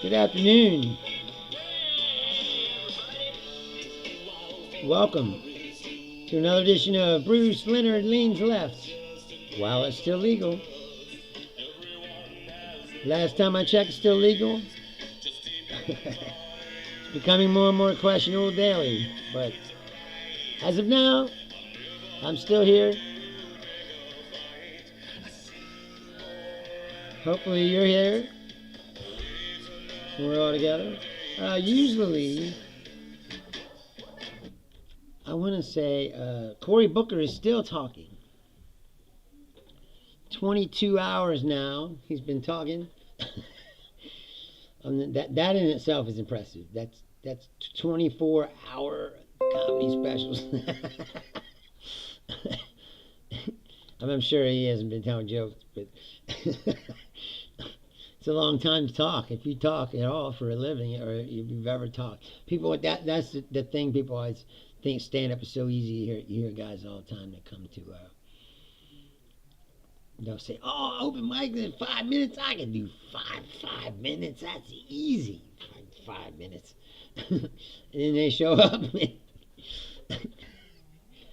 Good afternoon. Welcome to another edition of Leonard Leans Left. While it's still legal. Last time I checked, it's still legal. It's becoming more and more questionable daily. But as of now, I'm still here. Hopefully you're here. We're all together. Usually, I want to say Cory Booker is still talking. 22 hours now he's been talking. That in itself is impressive. That's 24-hour comedy specials. I'm sure he hasn't been telling jokes, but it's a long time to talk. If you talk at all for a living, or if you've ever talked, people that's the thing. People always think stand up is so easy. You hear guys all the time that come to. They'll say, "Oh, open mic in 5 minutes. I can do five minutes. That's easy. 5 minutes." And then they show up.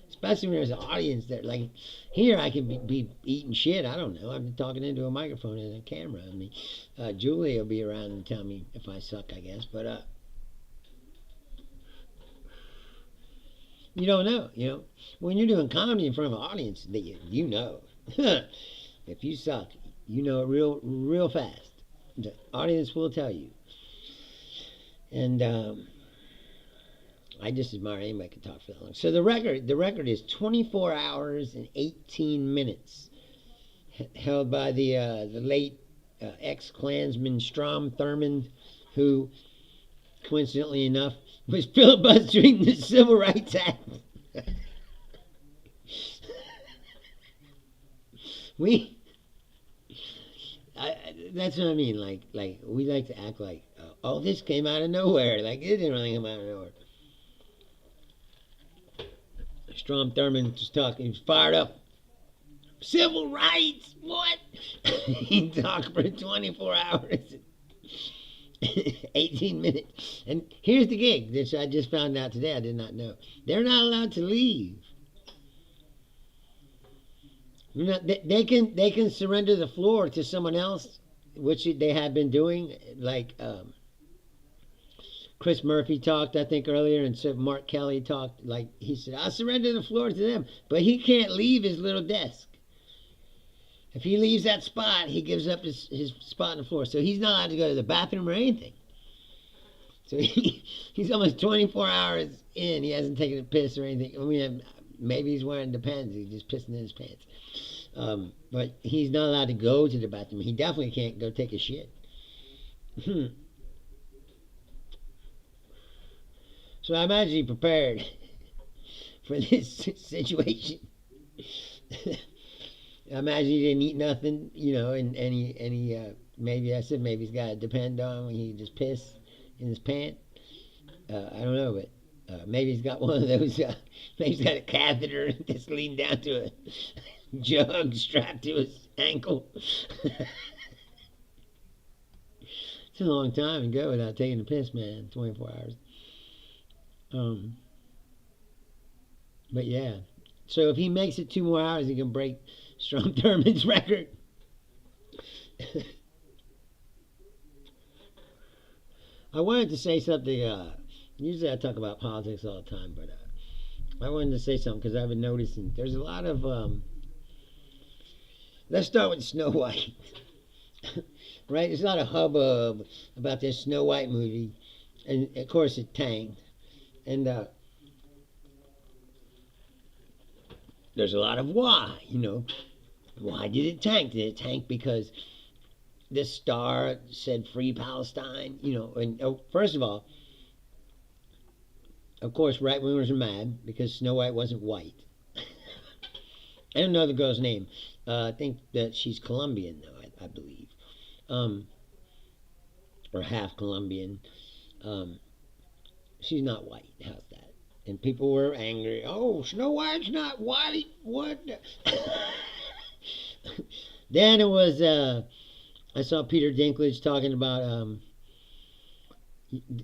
Especially when there's an audience there. Like here, I can be eating shit. I don't know. I'm talking into a microphone and a camera. I mean, Julie will be around and tell me if I suck, I guess. But you don't know. You know, when you're doing comedy in front of an audience, you know. If you suck, you know it real fast. The audience will tell you. And I just admire anybody can talk for that long. So the record is 24 hours and 18 minutes, held by the late ex-Klansman Strom Thurmond, who, coincidentally enough, was filibustering the Civil Rights Act. That's what I mean. Like we like to act like, oh, this came out of nowhere. Like it didn't really come out of nowhere. Strom Thurmond was talking. He was fired up. Civil rights? What? He talked for 24 hours, 18 minutes. And here's the gig, which I just found out today. I did not know. They're not allowed to leave. They can surrender the floor to someone else, which they have been doing. Like Chris Murphy talked, I think, earlier, and so Mark Kelly talked. Like he said, I'll surrender the floor to them, but he can't leave his little desk. If he leaves that spot, he gives up his spot on the floor. So he's not allowed to go to the bathroom or anything. So he's almost 24 hours in. He hasn't taken a piss or anything. I mean, maybe he's wearing Depends. He's just pissing in his pants. But he's not allowed to go to the bathroom. He definitely can't go take a shit. So I imagine he prepared for this situation. I imagine he didn't eat nothing, you know, and he maybe I said maybe he's got to depend on when he just piss in his pants. I don't know, but maybe he's got one of those. Maybe he's got a catheter that's leaned down to a jug strapped to his ankle. It's a long time to go without taking a piss, man. 24 hours. But yeah. So if he makes it 2 more hours, he can break Strom Thurmond's record. I wanted to say something. Usually I talk about politics all the time, but I wanted to say something because I've been noticing there's a lot of. Let's start with Snow White. Right? There's a lot of hubbub about this Snow White movie, and of course it tanked. And there's a lot of why, you know. Why did it tank? Did it tank because the star said free Palestine? You know, and first of all, of course, right wingers are mad because Snow White wasn't white. I don't know the girl's name. I think that she's Colombian, though, I believe. Or half Colombian. She's not white. How's that? And people were angry. Oh, Snow White's not white. What? Then it was, I saw Peter Dinklage talking about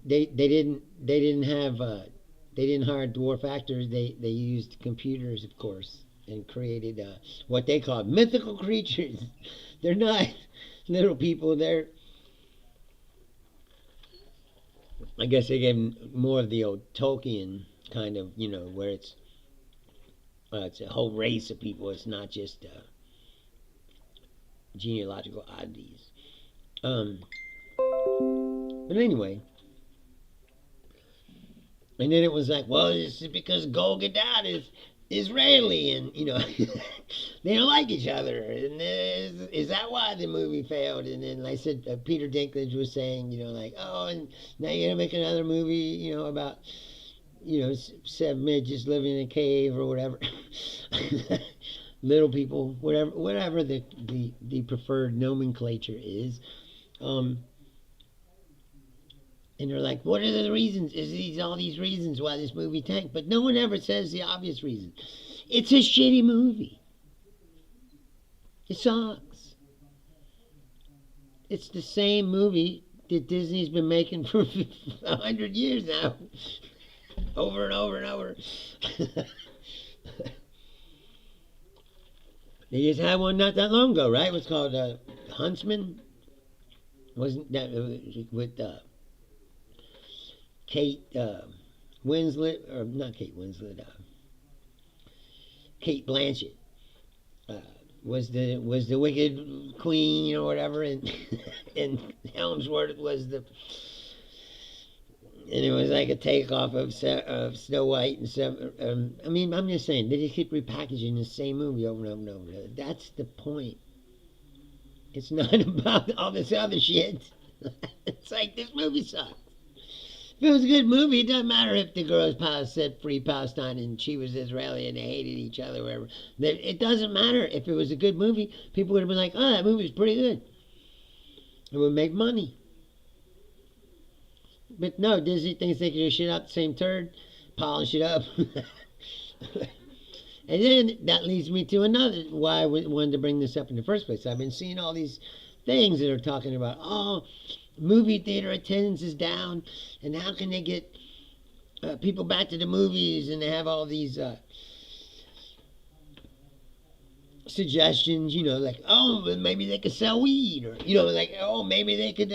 They didn't hire dwarf actors. They used computers, of course, and created what they called mythical creatures. They're not little people. They're, I guess they gave 'em more of the old Tolkien kind of, where it's a whole race of people. It's not just genealogical oddities. Um, but anyway, and then it was like, well, this is because Gol Gadot is Israeli, and they don't like each other, and is that why the movie failed? And then like I said, Peter Dinklage was saying, like, oh, and now you're gonna make another movie, about seven midgets living in a cave or whatever, little people, whatever the preferred nomenclature is. And they're like, what are the reasons? Is these all these reasons why this movie tanked? But no one ever says the obvious reason. It's a shitty movie. It sucks. It's the same movie that Disney's been making for 100 years now. Over and over and over. They just had one not that long ago, right? It was called Huntsman. Wasn't that with Kate Winslet, or not Kate Winslet, Kate Blanchett was the Wicked Queen or whatever, and and Helmsworth was the, and it was like a takeoff of Snow White and stuff. I mean, I'm just saying they just keep repackaging the same movie over and over and over. That's the point. It's not about all this other shit. It's like, this movie sucks. If it was a good movie, it doesn't matter if the girls said free Palestine and she was Israeli and they hated each other, whatever. It doesn't matter. If it was a good movie, people would have been like, oh, that movie's pretty good. It would make money. But no, Disney thinks they can just shit out the same turd, polish it up. And then that leads me to another, why I wanted to bring this up in the first place. I've been seeing all these things that are talking about, oh, movie theater attendance is down, and how can they get people back to the movies, and they have all these suggestions, like, oh, maybe they could sell weed, or, like, oh, maybe they could,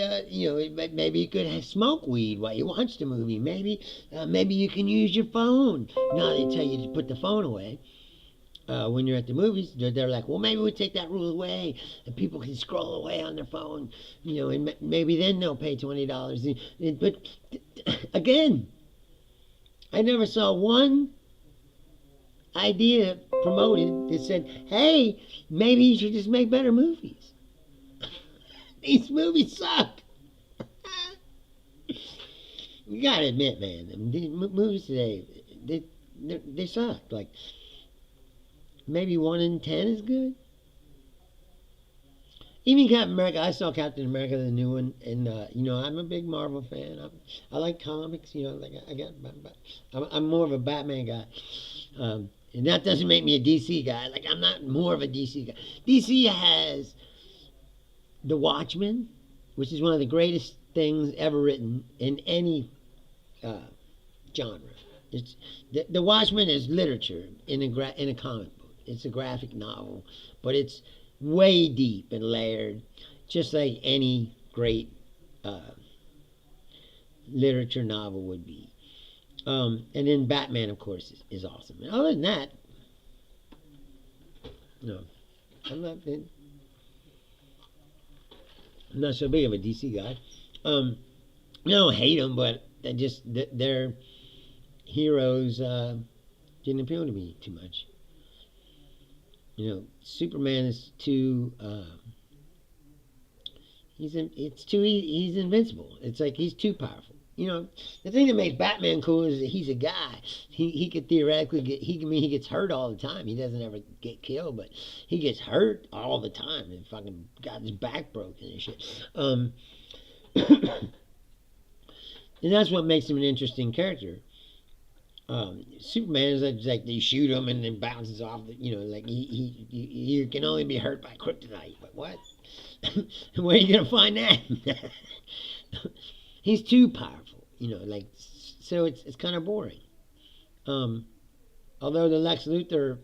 maybe you could smoke weed while you watch the movie, maybe you can use your phone. No, they tell you to put the phone away. When you're at the movies, they're like, well, maybe we take that rule away, and people can scroll away on their phone, and maybe then they'll pay $20. But again, I never saw one idea promoted that said, hey, maybe you should just make better movies. These movies suck. You gotta admit, man, these movies today, they suck. Like, maybe 1 in 10 is good. Even Captain America, I saw Captain America, the new one, and I'm a big Marvel fan. I like comics, like I'm more of a Batman guy, and that doesn't make me a DC guy. Like, I'm not more of a DC guy. DC has The Watchmen, which is one of the greatest things ever written in any genre. It's the Watchmen is literature in a comic book. It's a graphic novel, but it's way deep and layered, just like any great literature novel would be. And then Batman, of course, is awesome. And other than that, no, I'm not so big of a DC guy. I don't hate them, but their heroes didn't appeal to me too much. Superman is too. He's invincible. It's like he's too powerful. The thing that makes Batman cool is that he's a guy. He could theoretically he gets hurt all the time. He doesn't ever get killed, but he gets hurt all the time and fucking got his back broken and shit. And that's what makes him an interesting character. Superman is like they shoot him and then bounces off. Like he can only be hurt by kryptonite. But what? Where are you gonna find that? he's too powerful, like, so it's kind of boring. Although the Lex Luthor,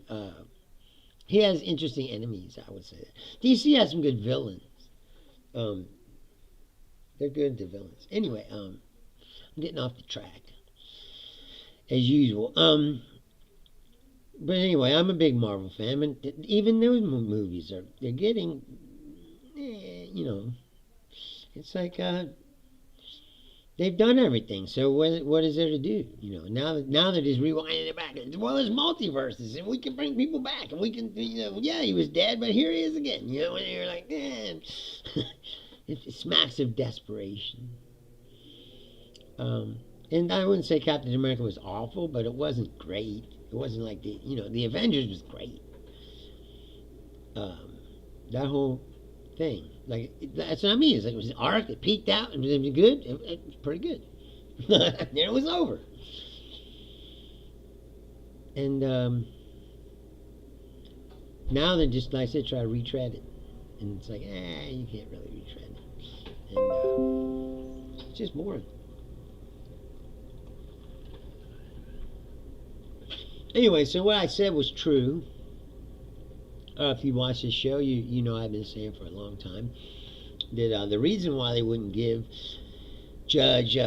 he has interesting enemies, I would say. DC has some good villains. They're good, the villains. Anyway, I'm getting off the track as usual. But anyway, I'm a big Marvel fan, and even those movies they're getting, it's like they've done everything. So what is there to do? Now they're just rewinding it back. Well, there's multiverses, and we can bring people back, and we can, yeah, he was dead, but here he is again. And you're like, man, it smacks of desperation. And I wouldn't say Captain America was awful, but it wasn't great. It wasn't like the Avengers was great. That whole thing, like, that's what I mean. It's like, it was an arc. It peaked out and it was good. It was pretty good. Then it was over. And now they're just, like I said, try to retread it, and it's like, you can't really retread it, and it's just boring. Anyway, so what I said was true. If you watch this show, you know I've been saying for a long time that the reason why they wouldn't give Judge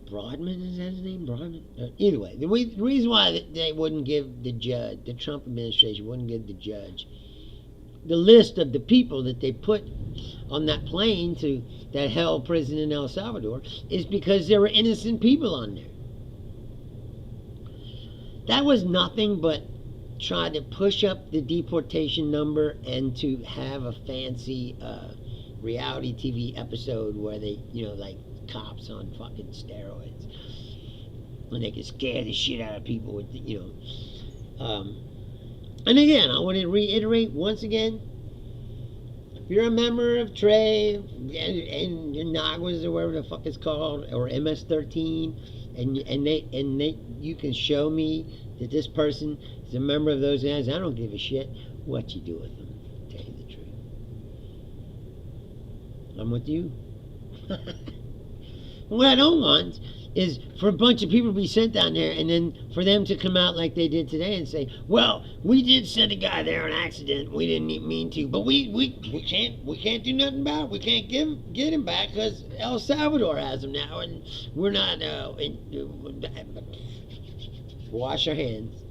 Broadman, is that his name? Broadman? Either way, the reason why they wouldn't give the judge, the Trump administration wouldn't give the judge the list of the people that they put on that plane to that hell prison in El Salvador is because there were innocent people on there. That was nothing but try to push up the deportation number and to have a fancy reality TV episode where they, like cops on fucking steroids, and they could scare the shit out of people with, and again, I want to reiterate once again, if you're a member of TRE and Naguas or whatever the fuck it's called, or MS-13, and you can show me that this person is a member of those guys, I don't give a shit what you do with them, to tell you the truth. I'm with you. What I don't want is for a bunch of people to be sent down there and then for them to come out like they did today and say, well, we did send a guy there on accident, we didn't mean to, but we can't do nothing about it. We can't get him back because El Salvador has him now, and we're not wash our hands.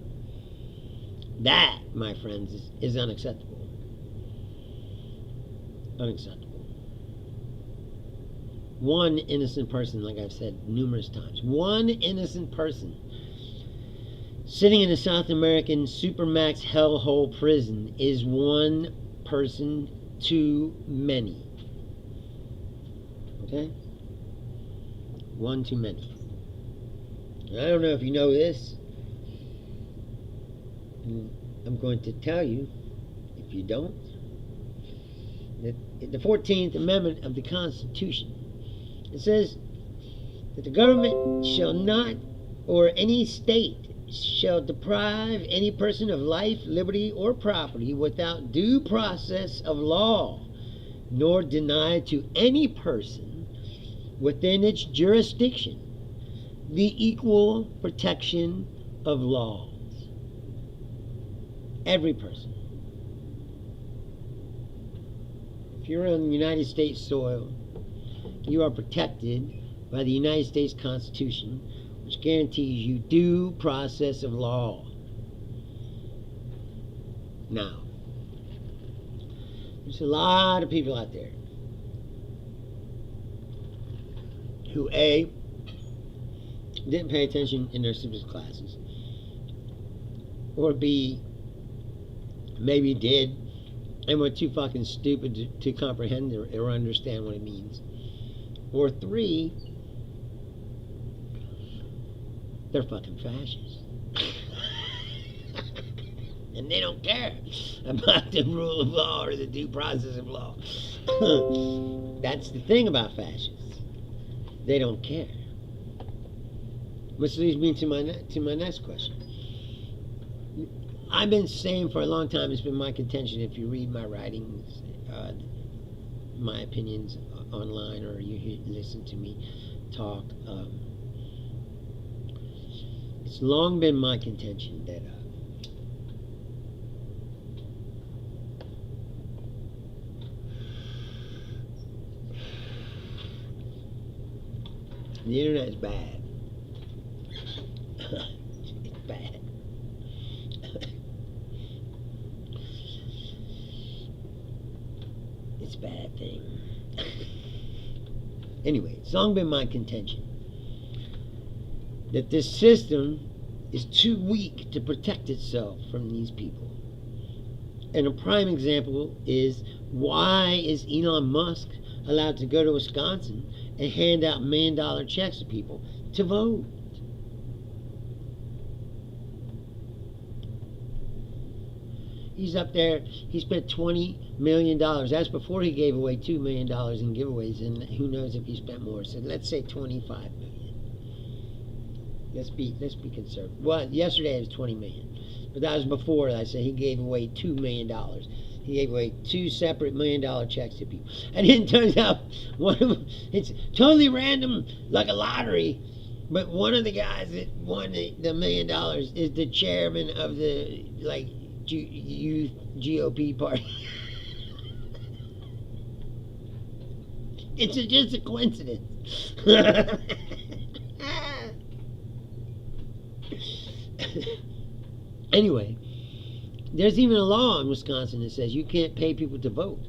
That, my friends, is unacceptable. Unacceptable. One innocent person, like I've said numerous times, one innocent person sitting in a South American supermax hellhole prison is one person too many. Okay? One too many. And I don't know if you know this. I'm going to tell you, if you don't, that the 14th Amendment of the Constitution, it says that the government shall not, or any state shall deprive any person of life, liberty, or property without due process of law, nor deny to any person within its jurisdiction the equal protection of laws. Every person. If you're on United States soil, you are protected by the United States Constitution, which guarantees you due process of law. Now, there's a lot of people out there who A, didn't pay attention in their civics classes, or B, maybe did and were too fucking stupid to comprehend or understand what it means. Or 3, they're fucking fascists. And they don't care about the rule of law or the due process of law. That's the thing about fascists. They don't care. Which leads me to my next question. I've been saying for a long time, it's been my contention, if you read my writings, my opinions online or you listen to me talk. It's long been my contention that the internet is bad. It's bad. It's a bad thing. Anyway, it's long been my contention that this system is too weak to protect itself from these people. And a prime example is, why is Elon Musk allowed to go to Wisconsin and hand out $1 million checks to people to vote? He's up there, he spent $20 million. That's before he gave away $2 million in giveaways, and who knows if he spent more. So let's say $25 million. Let's be conservative. Well, yesterday it was $20 million. But that was before, I said, he gave away $2 million. He gave away 2 separate $1 million checks to people. And then it turns out, one of them, it's totally random, like a lottery, but one of the guys that won the $1 million is the chairman of the, like, youth GOP party. It's just a coincidence. Anyway, there's even a law in Wisconsin that says you can't pay people to vote.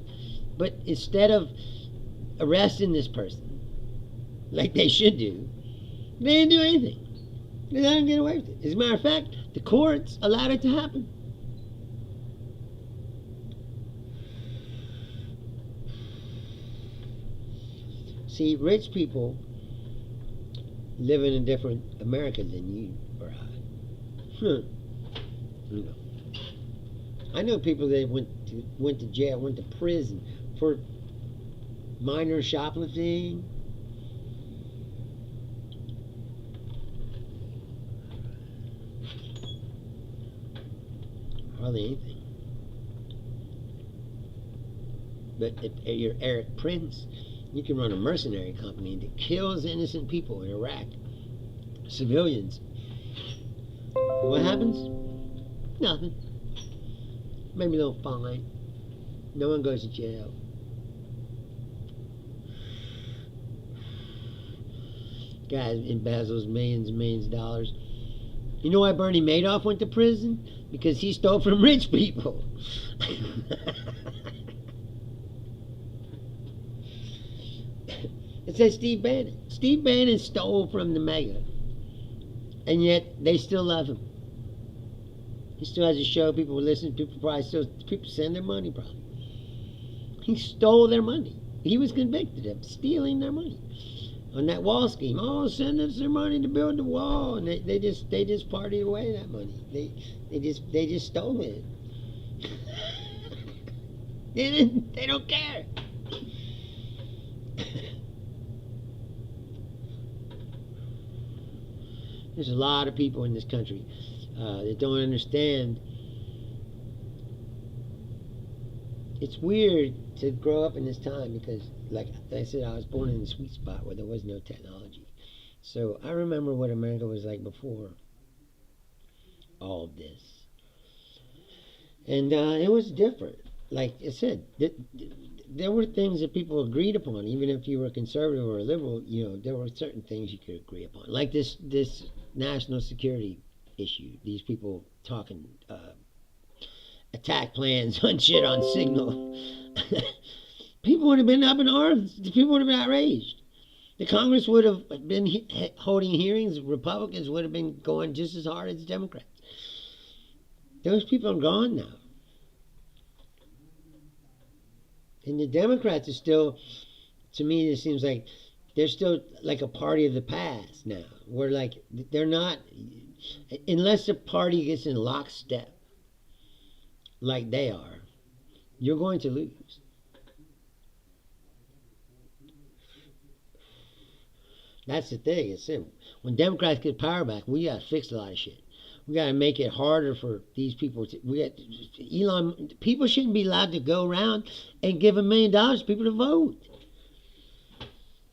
But instead of arresting this person, like they should do, they didn't do anything. They let him get away with it. As a matter of fact, the courts allowed it to happen. See, rich people live in a different America than you or I. You know. I know people that went to jail, went to prison for minor shoplifting. Hardly anything. But if you're Eric Prince, you can run a mercenary company that kills innocent people in Iraq, civilians. What happens? Nothing. Maybe a little fine. No one goes to jail. Guy embezzles millions and millions of dollars. You know why Bernie Madoff went to prison? Because he stole from rich people. It says Steve Bannon. Steve Bannon stole from the mega. And yet they still love him. He still has a show. People listen. People send their money probably. He stole their money. He was convicted of stealing their money on that wall scheme. Oh, send us their money to build the wall, and they just partied away that money. They just stole it. They don't care. There's a lot of people in this country that don't understand. It's weird to grow up in this time because, like I said, I was born in the sweet spot where there was no technology. So I remember what America was like before all of this. And it was different. Like I said, there were things that people agreed upon, even if you were conservative or a liberal. You know, there were certain things you could agree upon, like this national security issue. These people talking attack plans on shit on Signal. People would have been up in arms. People would have been outraged. The Congress would have been holding hearings. Republicans would have been going just as hard as Democrats. Those people are gone now. And the Democrats are still, to me, it seems like they're still like a party of the past now. Where like, they're not, unless the party gets in lockstep like they are, you're going to lose. That's the thing. It's simple. When Democrats get power back, we got to fix a lot of shit. We got to make it harder for these people to. People shouldn't be allowed to go around and give $1 million to people to vote.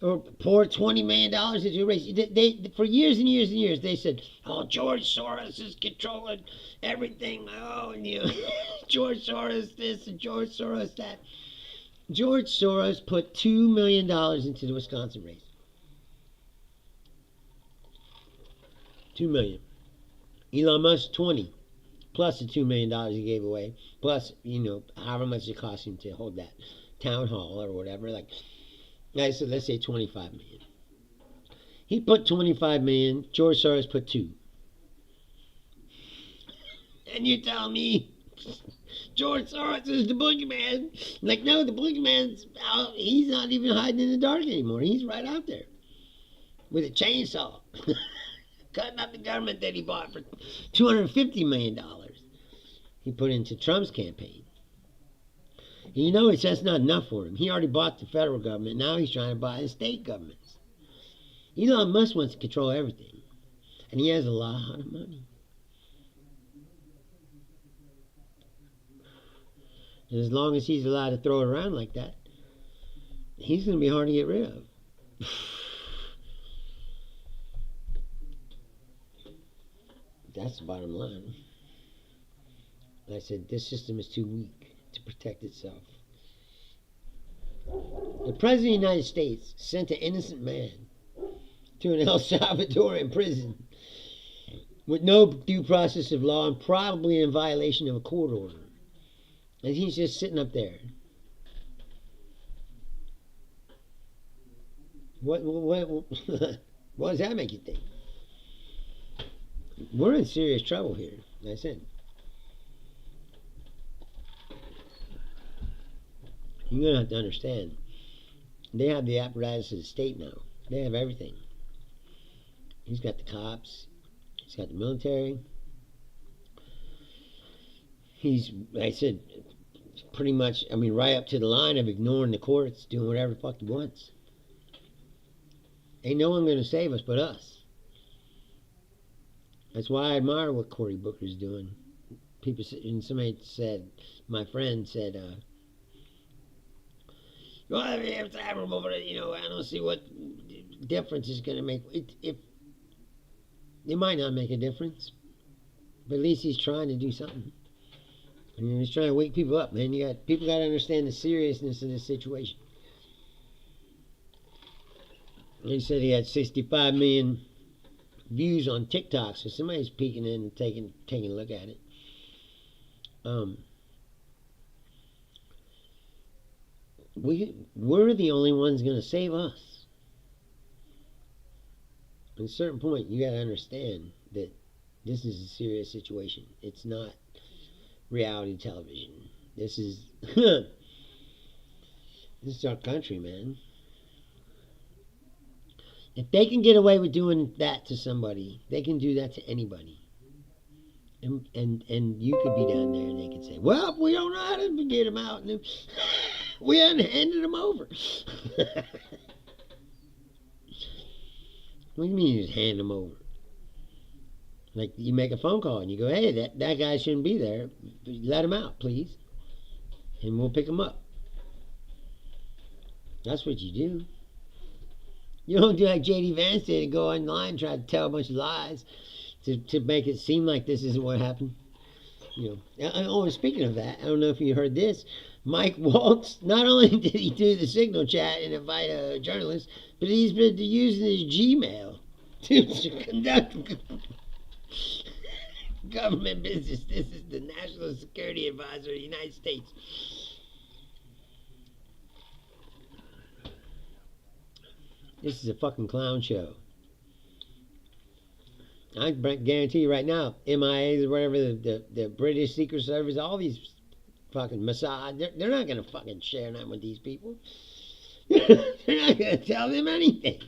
or pour $20 million into a race. They for years and years and years they said, "Oh, George Soros is controlling everything." Oh, and George Soros this and George Soros that. George Soros put $2 million into the Wisconsin race. $2 million. Elon Musk 20, plus the $2 million he gave away, plus however much it cost him to hold that town hall or whatever. Like I said, let's say $25 million. He put $25 million. George Soros put $2. And you tell me George Soros is the boogeyman? Like, no, the boogeyman's out. He's not even hiding in the dark anymore. He's right out there with a chainsaw, cutting up the government that he bought for $250 million. He put into Trump's campaign. And that's not enough for him. He already bought the federal government. Now he's trying to buy the state governments. Elon Musk wants to control everything. And he has a lot of money. And as long as he's allowed to throw it around like that, he's going to be hard to get rid of. That's the bottom line. I said, this system is too weak to protect itself. The President of the United States sent an innocent man to an El Salvadorian prison with no due process of law and probably in violation of a court order. And he's just sitting up there. What does that make you think? We're in serious trouble here, like I said. You're going to have to understand. They have the apparatus of the state now. They have everything. He's got the cops. He's got the military. He's, like I said, pretty much, right up to the line of ignoring the courts, doing whatever the fuck he wants. Ain't no one going to save us but us. That's why I admire what Cory Booker's doing. Somebody said, my friend said, well, it's admirable, but I don't see what difference is going to make. It might not make a difference, but at least he's trying to do something. He's trying to wake people up, man. People got to understand the seriousness of this situation. He said he had 65 million views on TikTok, so somebody's peeking in and taking a look at it. We're the only ones going to save us. At a certain point, you got to understand that this is a serious situation. It's not reality television. This is this is our country, man. If they can get away with doing that to somebody, they can do that to anybody. And you could be down there and they could say, well, we don't know how to get them out. And we hadn't handed them over. What do you mean you just hand them over? Like you make a phone call and you go, hey, that guy shouldn't be there. Let him out, please. And we'll pick him up. That's what you do. You don't do like J.D. Vance did and go online and try to tell a bunch of lies to make it seem like this isn't what happened. Oh, speaking of that, I don't know if you heard this. Mike Waltz, not only did he do the Signal chat and invite a journalist, but he's been using his Gmail to conduct government business. This is the National Security Advisor of the United States. This is a fucking clown show. I guarantee you right now, MIAs or whatever, the British Secret Service, all these fucking Mossad, they're not going to fucking share nothing with these people. They're not going to tell them anything.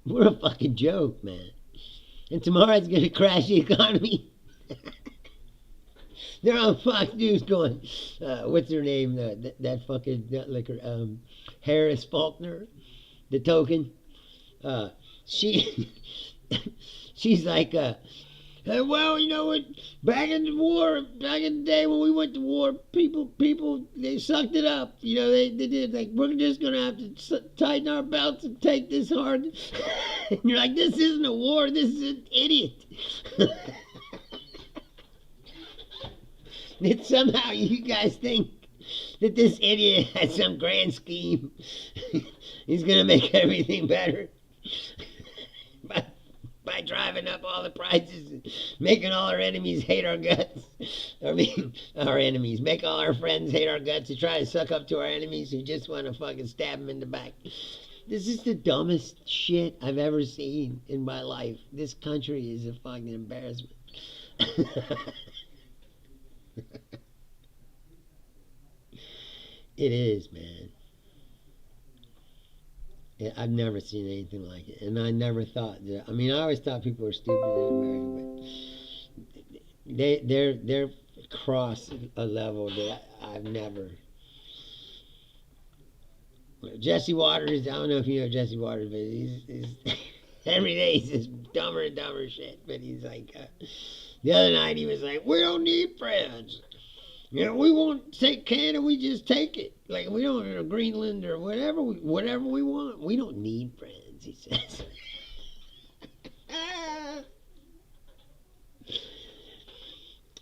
We're a fucking joke, man. And tomorrow's going to crash the economy. They're on Fox News going, what's her name? That fucking liquor, Harris Faulkner, the token. She's like, Well, you know what? Back in the war, back in the day when we went to war, people, they sucked it up. You know, they did like we're just gonna have to tighten our belts and take this hard. And you're like, this isn't a war. This is an idiot. That somehow you guys think that this idiot has some grand scheme. He's gonna make everything better by driving up all the prices and making all our enemies hate our guts. I mean, our enemies. Make all our friends hate our guts and try to suck up to our enemies who just want to fucking stab them in the back. This is the dumbest shit I've ever seen in my life. This country is a fucking embarrassment. It is, man. Yeah, I've never seen anything like it, and I never thought that. I mean, I always thought people were stupid in America, but they're across a level that I've never. Jesse Waters, I don't know if you know Jesse Waters, but he's every day he says dumber and dumber shit. But he's like, the other night he was like, "We don't need friends. You know, we won't take Canada, we just take it. Like we don't know Greenland or whatever we want. We don't need friends," he says.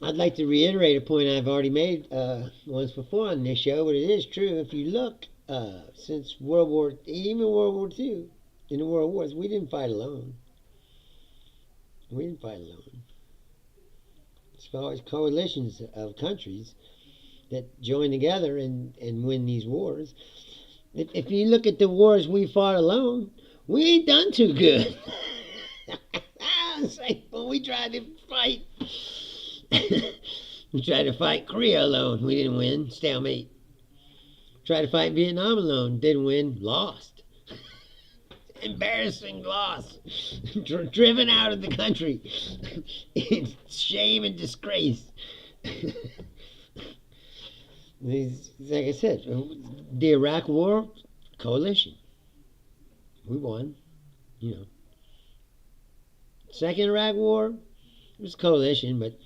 I'd like to reiterate a point I've already made once before on this show, but it is true. If you look, since World War, even World War II, in the World Wars, we didn't fight alone. We didn't fight alone. It's always coalitions of countries that join together and win these wars. If you look at the wars we fought alone, we ain't done too good. It's like when we tried to fight, we tried to fight Korea alone, we didn't win, stalemate. Tried to fight Vietnam alone, didn't win, lost. Embarrassing loss. Driven out of the country. In shame and disgrace. Like I said, the Iraq War, coalition. We won, you know. Second Iraq War, it was coalition, but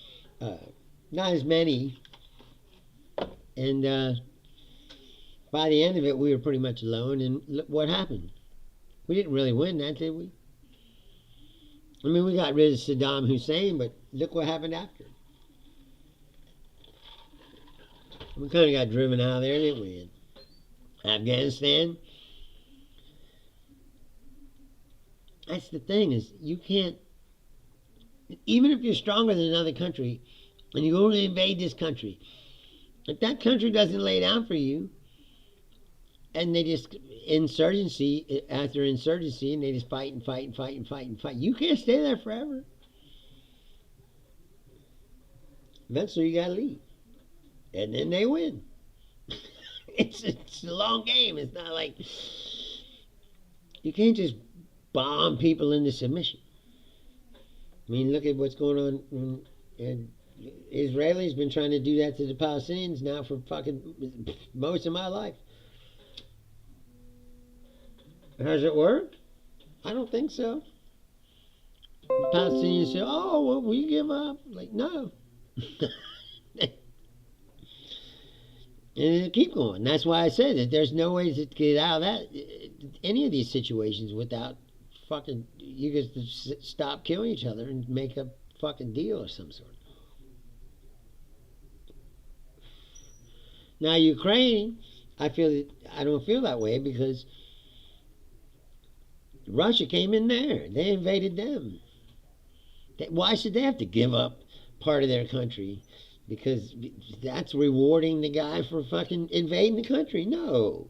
not as many. And by the end of it, we were pretty much alone. And look what happened. We didn't really win that, did we? I mean, we got rid of Saddam Hussein, but look what happened after. We kind of got driven out of there, didn't we? In Afghanistan. That's the thing, is you can't, even if you're stronger than another country, and you go to invade this country, if that country doesn't lay down for you, and they just insurgency after insurgency, and they just fight and fight and fight and fight and fight. You can't stay there forever. Eventually, you gotta leave, and then they win. It's a long game. It's not like you can't just bomb people into submission. I mean, look at what's going on. And Israelis been trying to do that to the Palestinians now for fucking most of my life. Has it worked? I don't think so. The Palestinians say, "Oh, well, we give up." Like, no. And it'll keep going. That's why I said that there's no way to get out of that, any of these situations, without fucking, you just stop killing each other and make a fucking deal of some sort. Now, Ukraine, I don't feel that way, because Russia came in there. They invaded them. Why should they have to give up part of their country? Because that's rewarding the guy for fucking invading the country. No.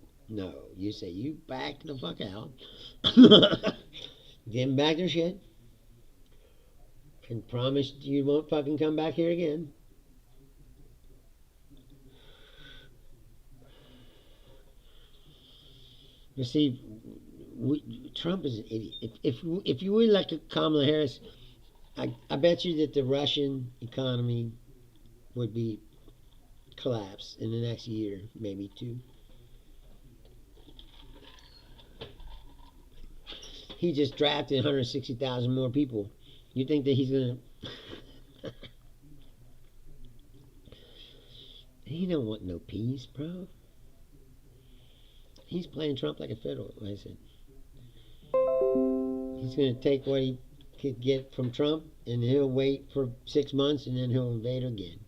You say, you back the fuck out. Give them back their shit. And promise you won't fucking come back here again. You see, Trump is an idiot. If you would elect Kamala Harris, I bet you that the Russian economy would be collapsed in the next year, maybe two. He just drafted 160,000 more people. You think that he's going to He don't want no peace, bro. He's playing Trump like a fiddle, like I said. He's going to take what he could get from Trump, and he'll wait for 6 months, and then he'll invade again.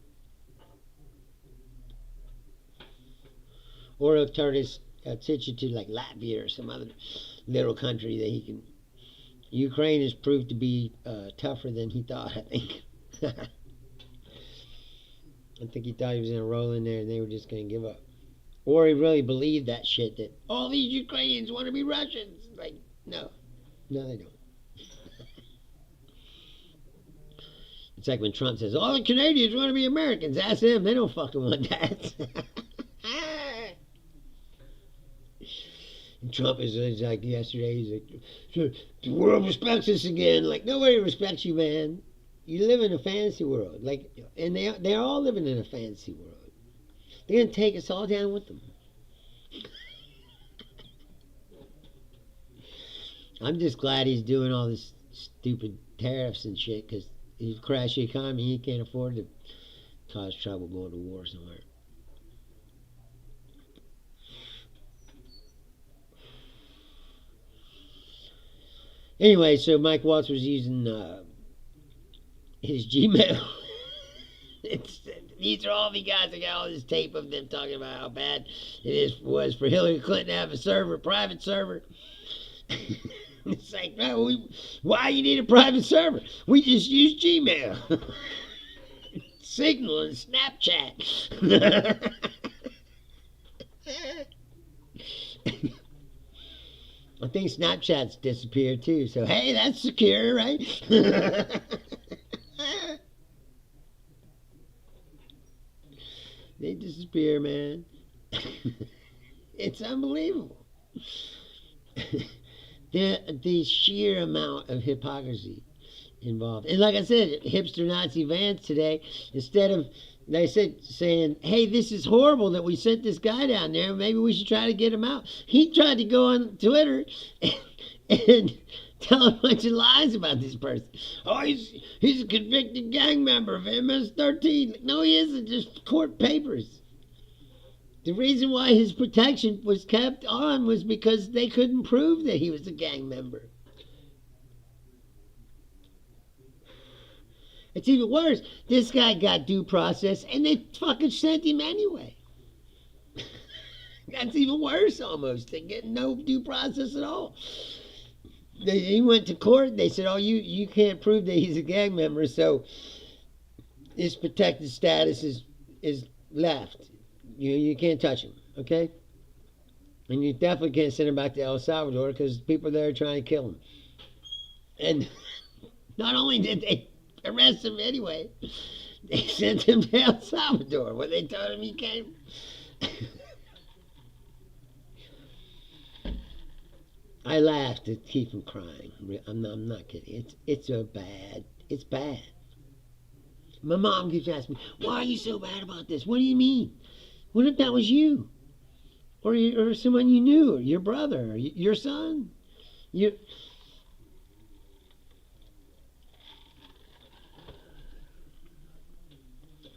Or he'll turn his attention to like Latvia or some other little country that he can. Ukraine has proved to be tougher than he thought, I think. I think he thought he was going to roll in there and they were just going to give up. Or he really believed that shit that all these Ukrainians want to be Russians. Like, no. No, they don't. It's like when Trump says, all the Canadians want to be Americans. Ask them. They don't fucking want that. And Trump is like yesterday, he's like, the world respects us again. Like, nobody respects you, man. You live in a fantasy world. Like, and they're all living in a fantasy world. They're going to take us all down with them. I'm just glad he's doing all this stupid tariffs and shit, because he's crashed the economy. He can't afford to cause trouble going to war somewhere. Anyway, so Mike Waltz was using his Gmail. These are all the guys that got all this tape of them talking about how bad was for Hillary Clinton to have a server, private server. It's like, no, why you need a private server? We just use Gmail. Signal and Snapchat. I think Snapchat's disappeared too, so hey, that's secure, right? They disappear, man. It's unbelievable. The sheer amount of hypocrisy involved. And like I said, hipster Nazi Vance today, instead of saying, hey, this is horrible that we sent this guy down there, maybe we should try to get him out. He tried to go on Twitter and tell a bunch of lies about this person. Oh, he's a convicted gang member of MS-13. No, he isn't. Just court papers. The reason why his protection was kept on was because they couldn't prove that he was a gang member. It's even worse. This guy got due process, and they fucking sent him anyway. That's even worse, almost. They get no due process at all. He went to court. They said, oh, you can't prove that he's a gang member, so his protected status is left. You can't touch him, okay? And you definitely can't send him back to El Salvador because people there are trying to kill him. And not only did they arrest him anyway, they sent him to El Salvador when they told him he came. I laughed to keep from crying. I'm not kidding. It's bad. My mom keeps asking me, why are you so bad about this? What do you mean? What if that was you? Or someone you knew, or your brother, or your son?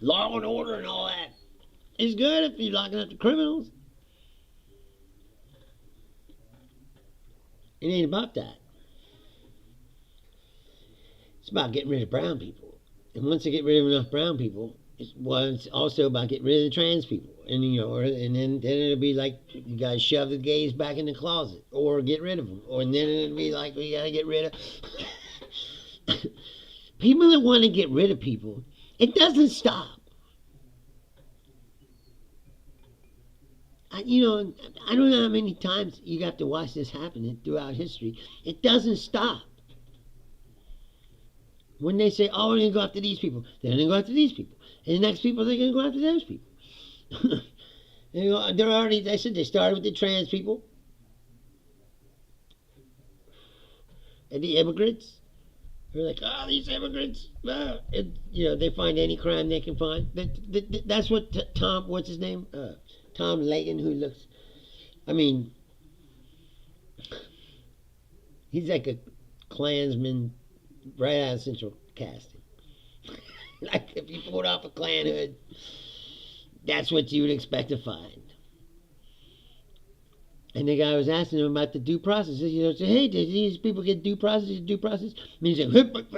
Law and order and all that is good if you're locking up the criminals. It ain't about that. It's about getting rid of brown people. And once they get rid of enough brown people, it's also about getting rid of the trans people. And and then it'll be like you guys shove the gays back in the closet or get rid of them. And then it'll be like we gotta get rid of people that want to get rid of people. It doesn't stop. I don't know how many times you got to watch this happen throughout history. It doesn't stop. When they say, oh, we're going to go after these people, they're going to go after these people. And the next people, they're going to go after those people. They said they started with the trans people and the immigrants. They're like, oh, these immigrants. They find any crime they can find. That's what Tom, what's his name? Tom Layton, who looks, he's like a Klansman right out of Central Casting. Like if you pulled off a Klan hood, That's what you would expect to find. And the guy was asking him about the due process. You know, say, hey, did these people get due process? Due process? And he's like, what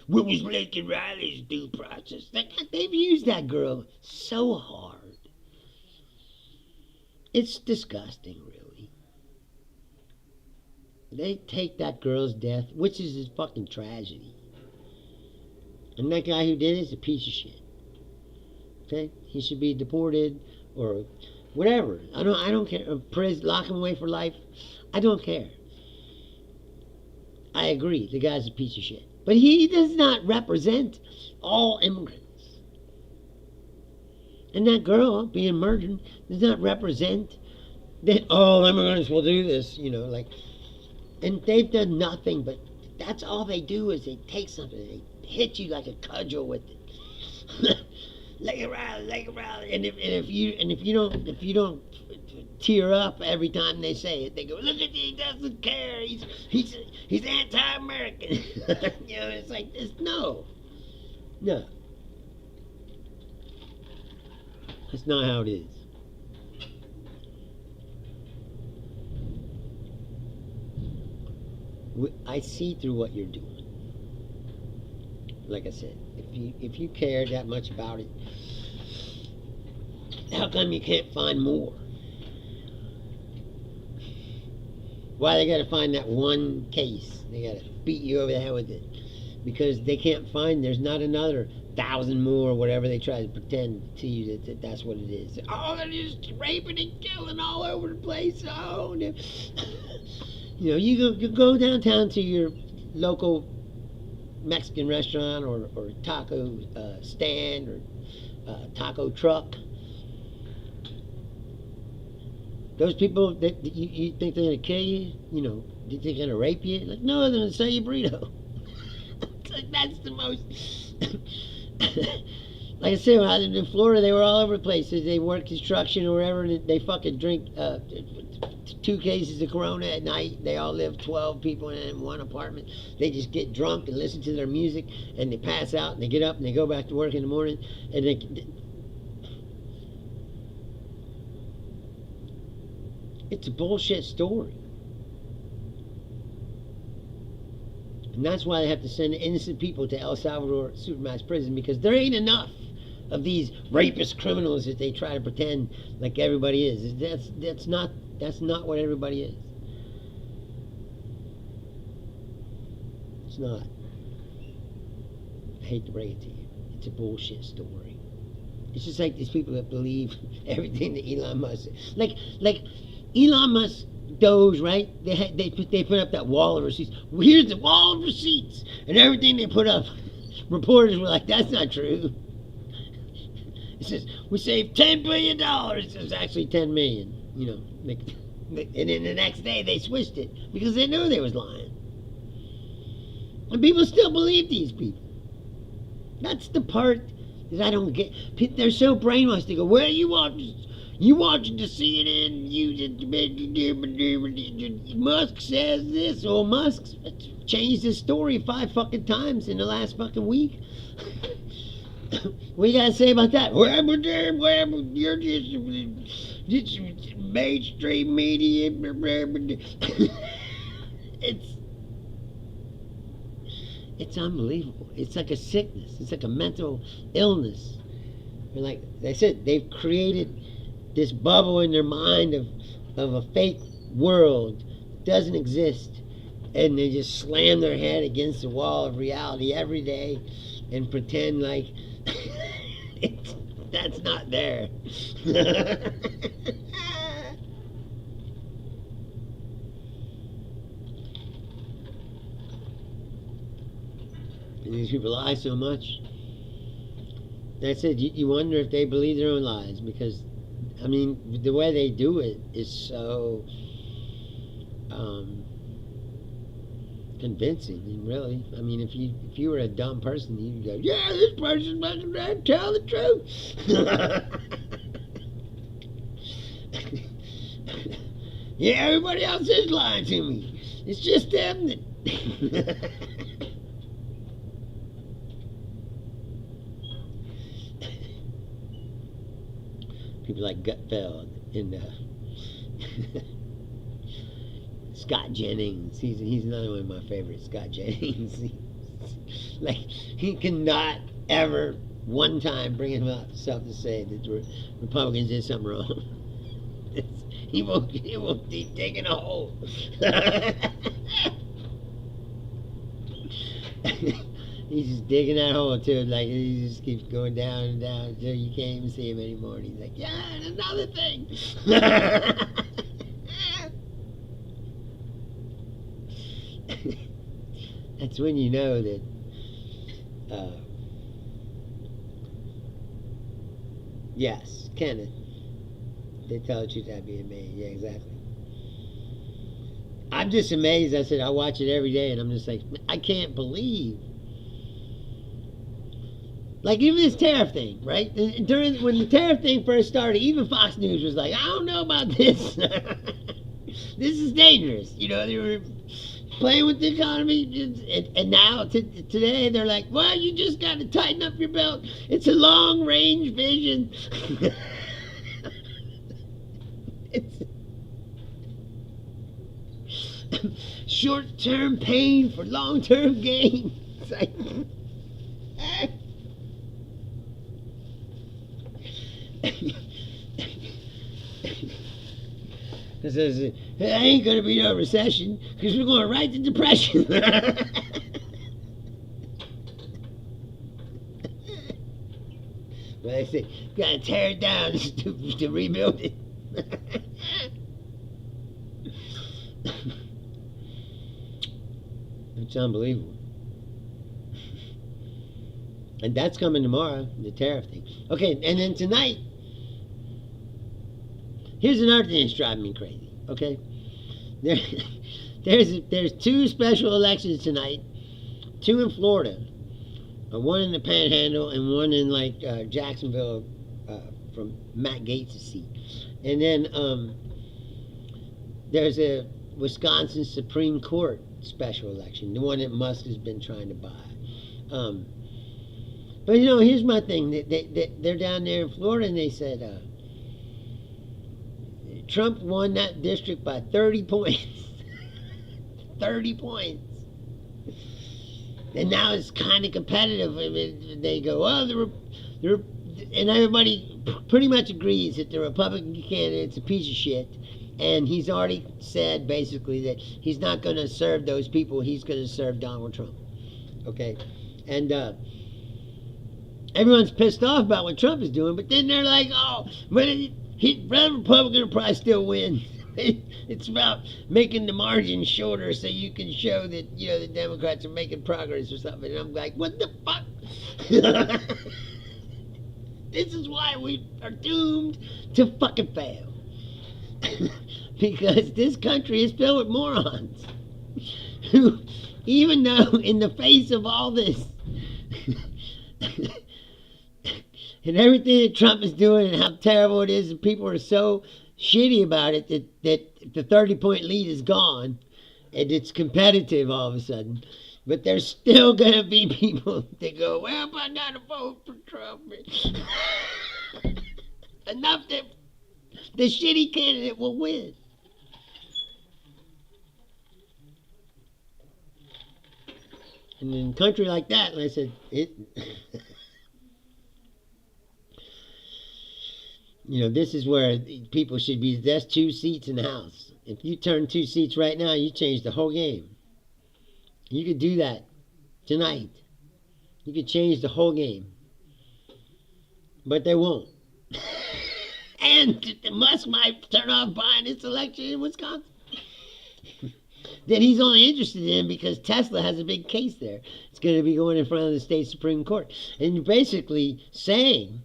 was Lincoln Riley's due process? They've used that girl so hard. It's disgusting, really. They take that girl's death, which is a fucking tragedy. And that guy who did it is a piece of shit. Okay? He should be deported or whatever. I don't care. Prison, lock him away for life. I don't care. I agree. The guy's a piece of shit. But he does not represent all immigrants. And that girl being murdered does not represent that all immigrants will do this, you know, like, and they've done nothing, but that's all they do is they take something, they hit you like a cudgel with it. Lay around, and if you don't tear up every time they say it, they go, look at he doesn't care, he's anti-American. You know, it's like this. No, that's not how it is. I see through what you're doing. Like I said, if you care that much about it, how come you can't find more? Why they gotta find that one case? They gotta beat you over the head with it because they can't find. There's not another 1,000 more, or whatever they try to pretend to you that that's what it is. Oh, they're just raping and killing all over the place. Oh, no. You know, you go downtown to your local Mexican restaurant or taco stand or taco truck. Those people that you think they're gonna kill you, you know, you think they're gonna rape you? Like, no, they're gonna sell you burrito. Like, that's the most. Like I said, when I lived in Florida, they were all over the place. They worked construction or whatever, and they fucking drink 2 cases of Corona at night. They all live 12 people in one apartment. They just get drunk and listen to their music, and they pass out, and they get up, and they go back to work in the morning, and it's a bullshit story. And that's why they have to send innocent people to El Salvador Supermax prison, because there ain't enough of these rapist criminals that they try to pretend like everybody is. That's not what everybody is. It's not. I hate to break it to you. It's a bullshit story. It's just like these people that believe everything that Elon Musk says. Like Elon Musk Doge, right? They put up that wall of receipts. Well, here's the wall of receipts, and everything they put up, reporters were like, "That's not true." It says we saved $10 billion. It's actually 10 million. You know, and then the next day they switched it because they knew they was lying, and people still believe these people. That's the part that I don't get. They're so brainwashed. They go, "Well, you watching the CNN, Musk says this." Or Musk changed his story 5 fucking times in the last fucking week. What you gotta say about that? Well, you're just mainstream media. It's unbelievable. It's like a sickness. It's like a mental illness. And like I said, they've created this bubble in their mind of a fake world doesn't exist, and they just slam their head against the wall of reality every day and pretend like that's not there. And these people lie so much. That's it. You wonder if they believe their own lies, because I mean, the way they do it is so convincing. And really, I mean, if you were a dumb person, you'd go, "Yeah, this person's fucking trying to tell the truth." Yeah, everybody else is lying to me. It's just them that. People like Gutfeld and Scott Jennings. He's another one of my favorites. Scott Jennings. Like, he cannot ever one time bring himself to say that the Republicans did something wrong. He won't keep digging a hole. He's just digging that hole too. Like, he just keeps going down and down until you can't even see him anymore. And he's like, yeah, and another thing. That's when you know that yes, Kenneth. They tell the truth without being made. Yeah, exactly. I'm just amazed. I said I watch it every day, and I'm just like, I can't believe. Like, even this tariff thing, right? When the tariff thing first started, even Fox News was like, I don't know about this. This is dangerous. You know, they were playing with the economy, and now today they're like, well, you just got to tighten up your belt. It's a long range vision. It's short-term pain for long-term gain. It's like, it says, it ain't going to be no recession because we're going right to depression. But they say, got to tear it down to rebuild it. It's unbelievable. And that's coming tomorrow, the tariff thing. Okay, and then tonight, here's another thing that's driving me crazy. Okay, there's two special elections tonight, two in Florida, one in the Panhandle and one in like Jacksonville, from Matt Gaetz' seat, and then there's a Wisconsin Supreme Court special election, the one that Musk has been trying to buy. But you know, here's my thing. They're down there in Florida, and they said Trump won that district by 30 points. 30 points. And now it's kind of competitive. I mean, they go, well, and everybody pretty much agrees that the Republican candidate's a piece of shit. And he's already said, basically, that he's not going to serve those people. He's going to serve Donald Trump. Okay? And everyone's pissed off about what Trump is doing, but then they're like, oh, but the Republican will probably still win. It's about making the margin shorter so you can show that, you know, the Democrats are making progress or something. And I'm like, what the fuck? This is why we are doomed to fucking fail. Because this country is filled with morons who, even though in the face of all this and everything that Trump is doing and how terrible it is, and people are so shitty about it that the 30-point lead is gone and it's competitive all of a sudden. But there's still going to be people that go, well, I got to vote for Trump. Enough that the shitty candidate will win. And in a country like that, like I said, you know, this is where people should be. That's 2 seats in the House. If you turn 2 seats right now, you change the whole game. You could do that tonight. You could change the whole game. But they won't. And Musk might turn off buying this election in Wisconsin. That he's only interested in because Tesla has a big case there. It's going to be going in front of the state Supreme Court. And you're basically saying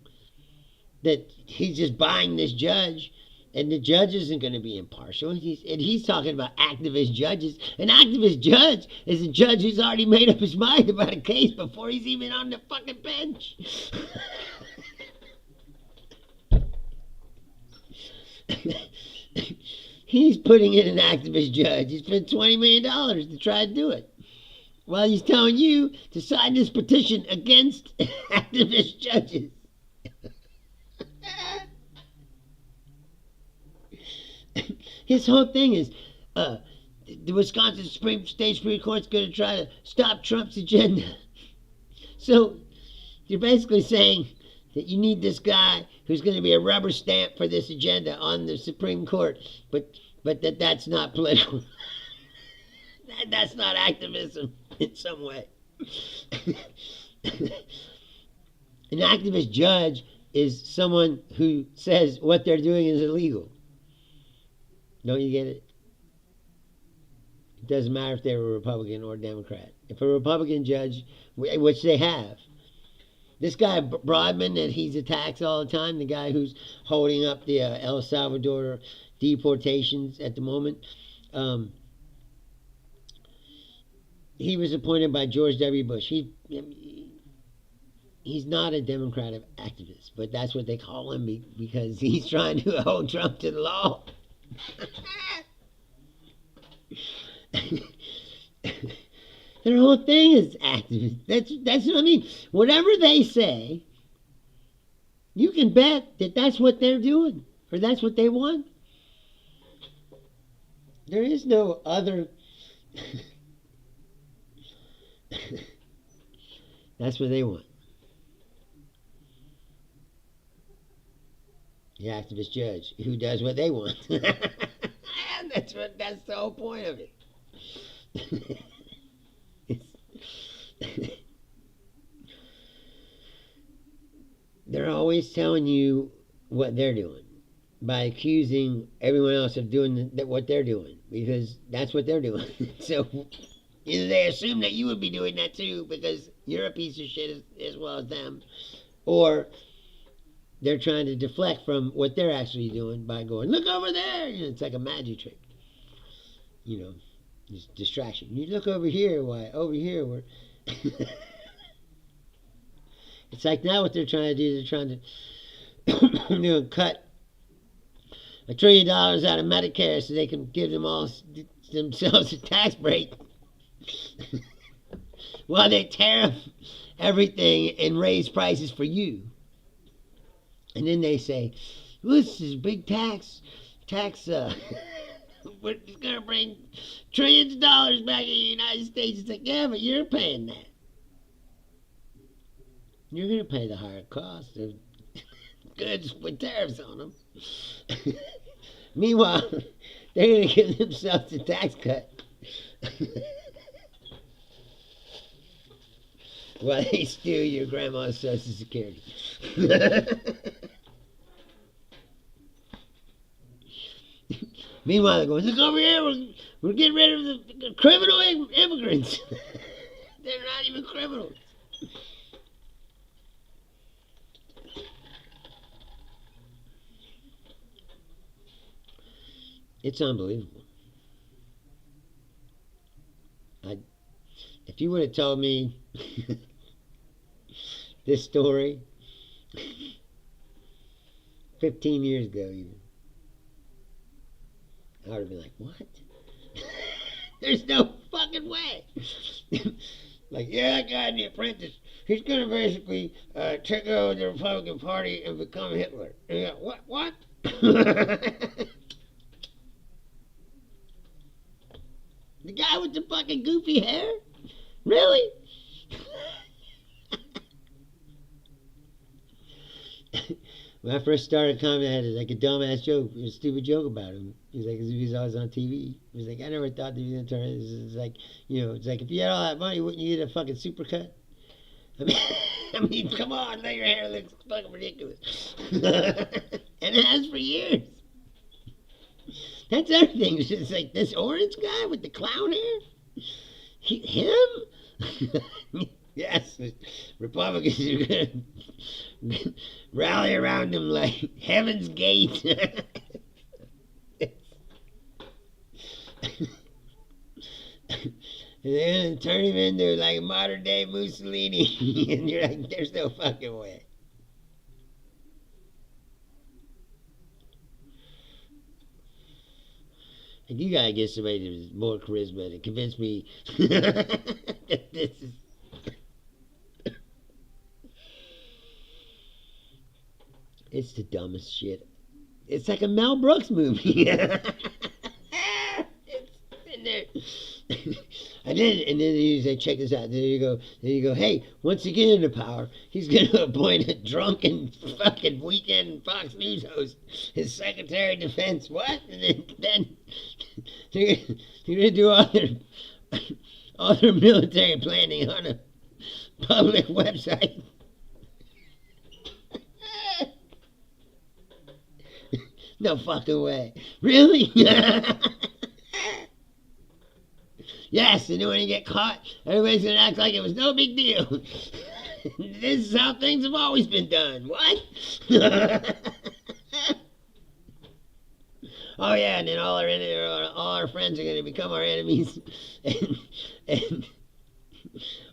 that he's just buying this judge, and the judge isn't going to be impartial. He's talking about activist judges. An activist judge is a judge who's already made up his mind about a case before he's even on the fucking bench. He's putting in an activist judge. He spent $20 million to try to do it. While he's telling you to sign this petition against activist judges. His whole thing is, uh, the Wisconsin State Supreme Court's going to try to stop Trump's agenda. So you're basically saying that you need this guy who's going to be a rubber stamp for this agenda on the Supreme Court, but that's not political. That's not activism in some way. An activist judge is someone who says what they're doing is illegal. Don't you get it? It doesn't matter if they're a Republican or a Democrat. If a Republican judge, which they have, this guy Broadman that he's attacks all the time, the guy who's holding up the El Salvador deportations at the moment, he was appointed by George W. Bush. He's not a Democratic activist, but that's what they call him because he's trying to hold Trump to the law. Their whole thing is activist. That's what I mean. Whatever they say, you can bet that that's what they're doing, or that's what they want. There is no other. That's what they want. The activist judge who does what they want. That's the whole point of it. They're always telling you what they're doing by accusing everyone else of doing what they're doing, because that's what they're doing. So either they assume that you would be doing that too because you're a piece of shit as well as them, or they're trying to deflect from what they're actually doing by going, look over there. It's like a magic trick. Just distraction. You look over here, why? Over here, we're... It's like now what they're trying to do, they're trying to cut $1 trillion out of Medicare so they can give themselves a tax break. While they tariff everything and raise prices for you. And then they say, well, this is a big tax, we're just going to bring trillions of dollars back in the United States. It's like, yeah, but you're paying that. You're going to pay the higher cost of goods with tariffs on them. Meanwhile, they're going to give themselves a tax cut. While they steal your grandma's Social Security. Meanwhile, they're going, look over here, we're getting rid of the criminal immigrants. They're not even criminals. It's unbelievable. If you would have told me this story 15 years ago even, I would have been like, what? There's no fucking way. Like, yeah, that guy in The Apprentice, he's going to basically take over the Republican Party and become Hitler. And you're like, what? The guy with the fucking goofy hair? Really? When I first started comedy, I had like a dumbass joke, a stupid joke about him. He's like, he was always on TV. He was like, I never thought that he was going to turn it. It's like, it's like, if you had all that money, wouldn't you get a fucking supercut? I mean, come on, let your hair look fucking ridiculous. And it has for years. That's everything. It's just like this orange guy with the clown hair. Him? Yes, Republicans are going to rally around him like Heaven's Gate. And they're going to turn him into like a modern day Mussolini. And you're like, there's no fucking way. And you gotta get somebody with more charisma to convince me that this is. It's the dumbest shit. It's like a Mel Brooks movie. And then you say, check this out. Then you go, hey, once you get into power, he's gonna appoint a drunken fucking weekend Fox News host, his Secretary of Defense. What? And then you're gonna do all their military planning on a public website. No fucking way. Really? Yes, and then when you get caught, everybody's going to act like it was no big deal. This is how things have always been done. What? Oh, yeah, and then all our friends are going to become our enemies. And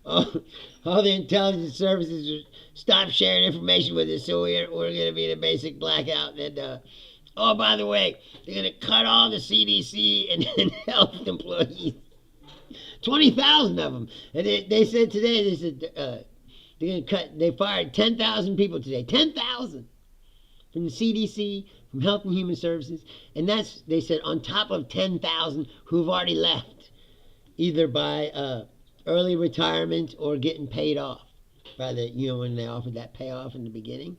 all the intelligence services stop sharing information with us, so we're going to be in a basic blackout. And, oh, by the way, they're going to cut all the CDC and health employees. 20,000 of them. And they said today, they're going to cut, they fired 10,000 people today. 10,000 from the CDC, from Health and Human Services. And that's, they said, on top of 10,000 who've already left, either by early retirement or getting paid off by the, when they offered that payoff in the beginning.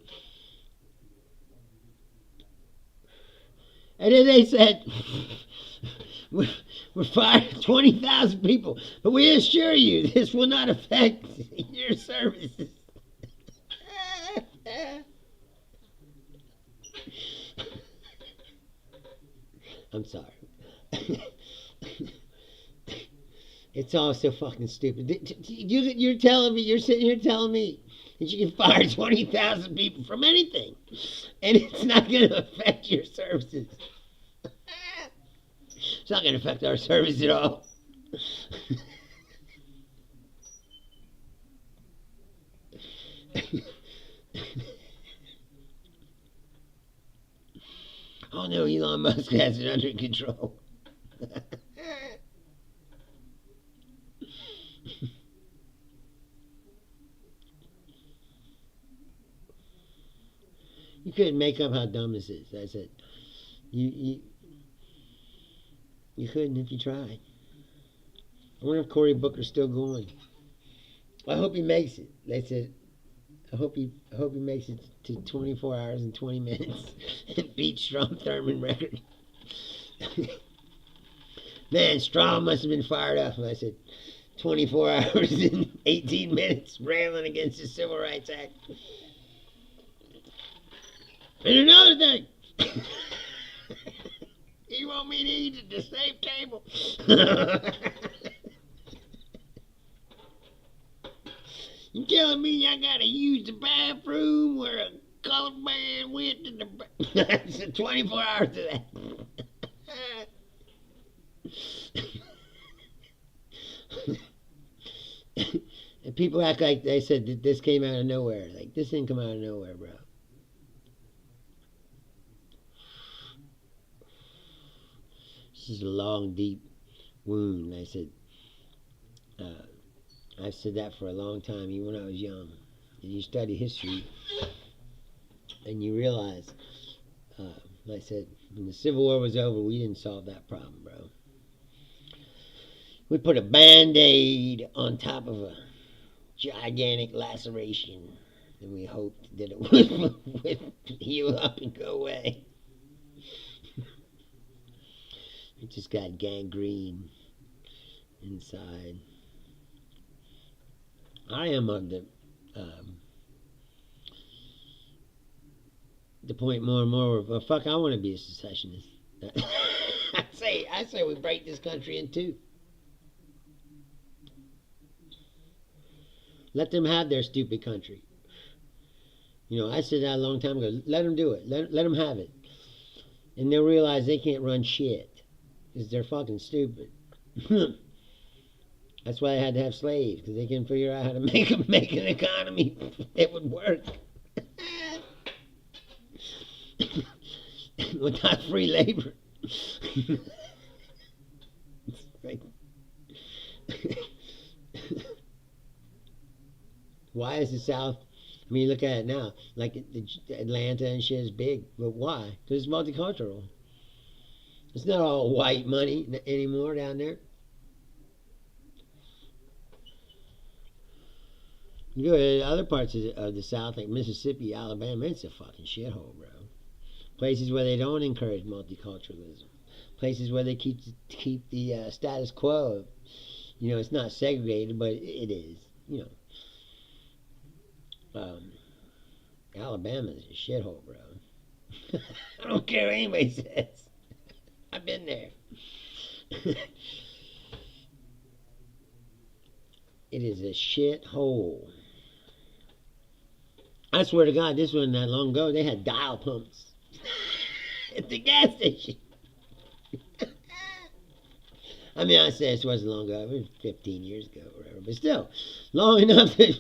And then they said, we're firing 20,000 people, but we assure you this will not affect your services. I'm sorry. It's all so fucking stupid. You're telling me, you're sitting here telling me that you can fire 20,000 people from anything, and it's not going to affect your services. It's not going to affect our service at all. Oh no, Elon Musk has it under control. You couldn't make up how dumb this is. I said, you couldn't if you tried. I wonder if Cory Booker's still going. I hope he makes it. They said, I hope he makes it to 24 hours and 20 minutes and beat Strom Thurmond record. Man, Strom must have been fired up. I said, 24 hours and 18 minutes railing against the Civil Rights Act. And another thing. You want me to eat at the same table? You telling me I gotta use the bathroom where a colored man went to the It's 24 hours of that. And people act like they said that this came out of nowhere. Like, this didn't come out of nowhere, bro. This is a long, deep wound. I said, I've said that for a long time, even when I was young. And you study history, and you realize, I said, when the Civil War was over, we didn't solve that problem, bro. We put a Band-Aid on top of a gigantic laceration, and we hoped that it would heal up and go away. It just got gangrene inside. I am of the point more and more of, fuck, I want to be a secessionist. I say we break this country in two. Let them have their stupid country. I said that a long time ago. Let them do it. Let them have it. And they'll realize they can't run shit. Because they're fucking stupid. That's why they had to have slaves. Because they couldn't figure out how to make an economy that would work. Without free labor. Why is the South, I mean, look at it now, like Atlanta and shit is big, but why? Because it's multicultural. It's not all white money anymore down there. You go to other parts of the South, like Mississippi, Alabama, it's a fucking shithole, bro. Places where they don't encourage multiculturalism. Places where they keep the status quo. You know, it's not segregated, but it is. You know, Alabama is a shithole, bro. I don't care what anybody says. I've been there. It is a shithole. I swear to God, this wasn't that long ago. They had dial pumps at the gas station. I mean, I say this wasn't long ago. It was 15 years ago or whatever. But still, long enough that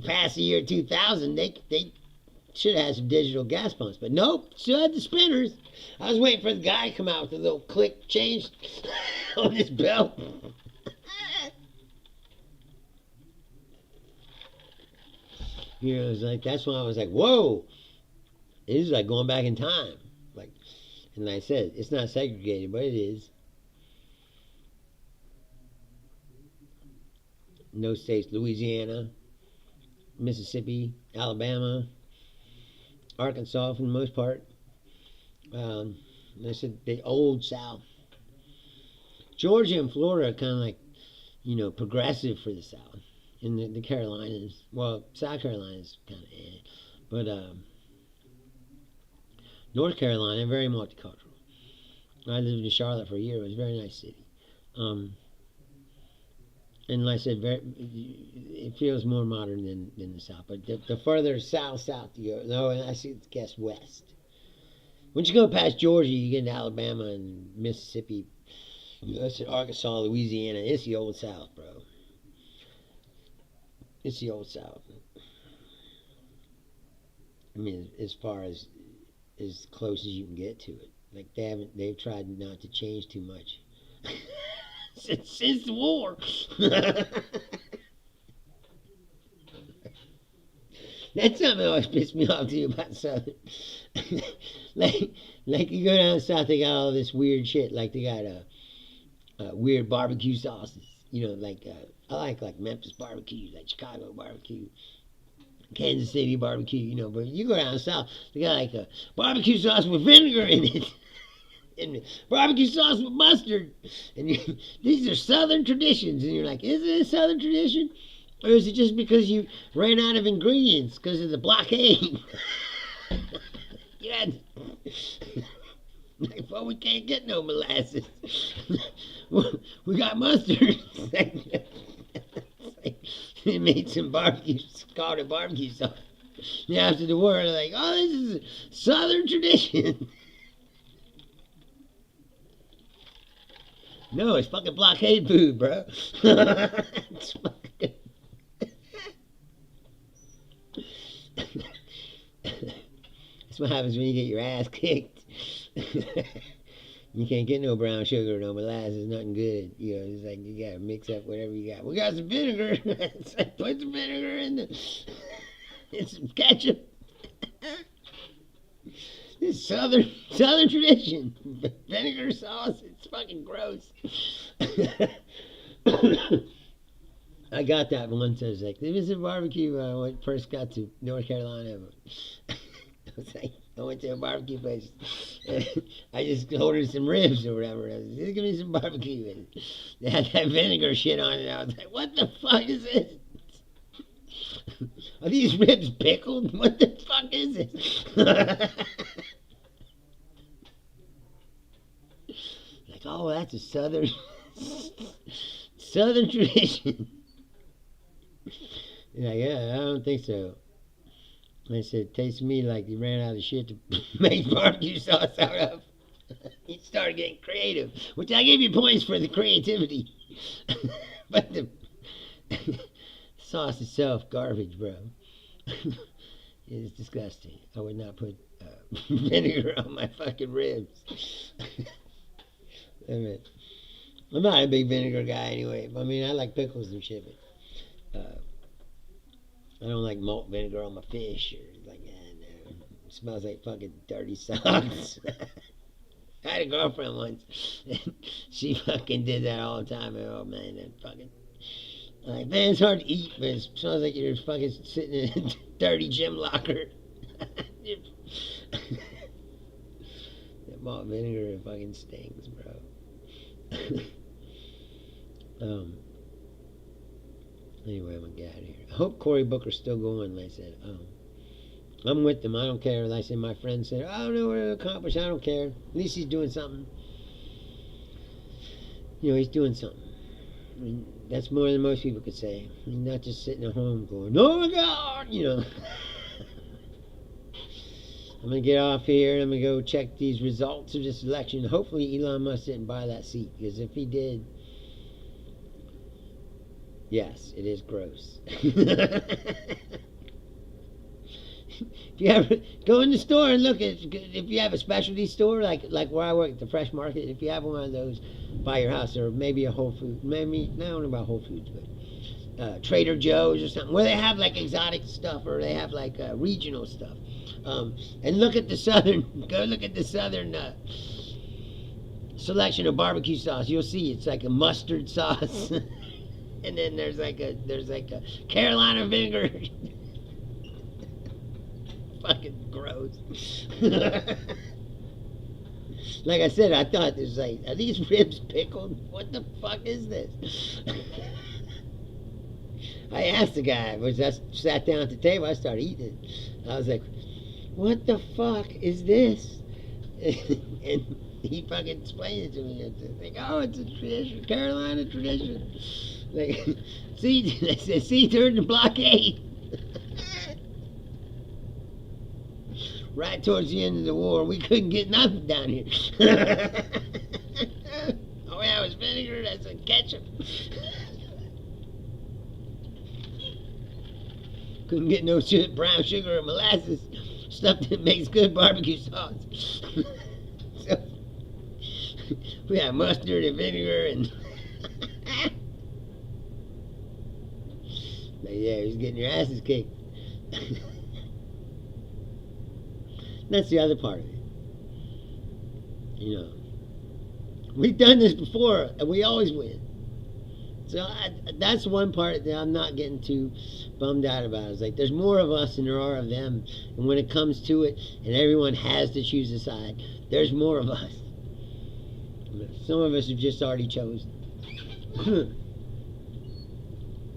past the year 2000, they should have had some digital gas pumps. But nope, still had the spinners. I was waiting for the guy to come out with a little click change on his belt. You know, it was like, that's when I was like, whoa, it is like going back in time. Like, and like I said, it's not segregated, but it is. No states, Louisiana, Mississippi, Alabama, Arkansas for the most part. I said the old South. Georgia and Florida are kind of like, you know, progressive for the South. In the Carolinas, well, South Carolina's kind of but North Carolina, very multicultural. I lived in Charlotte for a year. It was a very nice city. And like I said, it feels more modern than the South. But the further south you go, no, and I guess west. Once you go past Georgia, you get into Alabama and Mississippi. I said Arkansas, Louisiana. It's the old South, bro. It's the old South. I mean, as far as close as you can get to it. Like they've tried not to change too much since the war. That's something that always pissed me off too about Southern. like you go down south, they got all this weird shit. Like they got weird barbecue sauces. You know, like I like Memphis barbecue, like Chicago barbecue, Kansas City barbecue. You know, but you go down south, they got like a barbecue sauce with vinegar in it, and barbecue sauce with mustard. And these are Southern traditions, and you're like, is it a Southern tradition, or is it just because you ran out of ingredients because of the blockade? Yeah. Like, well, we can't get no molasses. We got mustard. They made some barbecue, called it barbecue sauce. And after the war, they're like, oh, this is a Southern tradition. No, it's fucking blockade food, bro. It's fucking... That's what happens when you get your ass kicked. You can't get no brown sugar, no molasses, nothing good. You know, it's like you gotta mix up whatever you got. We got some vinegar. It's like, put some vinegar in and some ketchup. It's Southern tradition. Vinegar sauce. It's fucking gross. I got that once. I was like, this is a barbecue when I first got to North Carolina. I was like, I went to a barbecue place. I just ordered some ribs or whatever. I was like, just give me some barbecue. And they had that vinegar shit on it. I was like, what the fuck is this? Are these ribs pickled? What the fuck is this? Like, oh, that's a Southern tradition. Like, yeah, I don't think so. I said, it tastes to me like you ran out of shit to make barbecue sauce out of. You started getting creative, which I give you points for the creativity. But the sauce itself, garbage, bro. It's disgusting. I would not put vinegar on my fucking ribs. I mean, I'm not a big vinegar guy anyway. I mean, I like pickles and shit, but I don't like malt vinegar on my fish or like, no. It smells like fucking dirty socks. I had a girlfriend once, and she fucking did that all the time. Oh man, that fucking, Like, man, it's hard to eat, but it smells like you're fucking sitting in a dirty gym locker. That malt vinegar fucking stings, bro. Anyway, I'm gonna get out of here. I hope Cory Booker's still going. Like I said, I'm with them. I don't care. Like I said, my friend said, I don't know what to accomplish. I don't care. At least he's doing something. You know, he's doing something. I mean, that's more than most people could say. He's not just sitting at home going, oh my God, you know. I'm going to get off here and I'm going to go check these results of this election. Hopefully Elon Musk didn't buy that seat, because if he did, yes, it is gross. If you ever go in the store and look at, if you have a specialty store like where I work at the Fresh Market, if you have one of those by your house, or maybe a Whole Foods, maybe, I don't know about Whole Foods, but Trader Joe's or something, where they have like exotic stuff, or they have like regional stuff. And look at the southern, go look at the southern selection of barbecue sauce. You'll see it's like a mustard sauce, and then there's like a Carolina vinegar. Fucking gross. Like I said, I thought there's like, are these ribs pickled? What the fuck is this? I asked the guy, as I sat down at the table, I started eating it. I was like, what the fuck is this? And he fucking explained it to me. It's like, oh, it's a tradition, Carolina tradition. Like, see, they said, see, during the blockade. Right towards the end of the war, we couldn't get nothing down here. Oh yeah, it was vinegar, that's a ketchup. Couldn't get no brown sugar or molasses, stuff that makes good barbecue sauce. So, we had mustard and vinegar and but yeah, he was getting your asses kicked. That's the other part of it. You know, we've done this before, and we always win. So that's one part that I'm not getting too bummed out about. It's like, there's more of us than there are of them. And when it comes to it, and everyone has to choose a side, there's more of us. Some of us have just already chosen.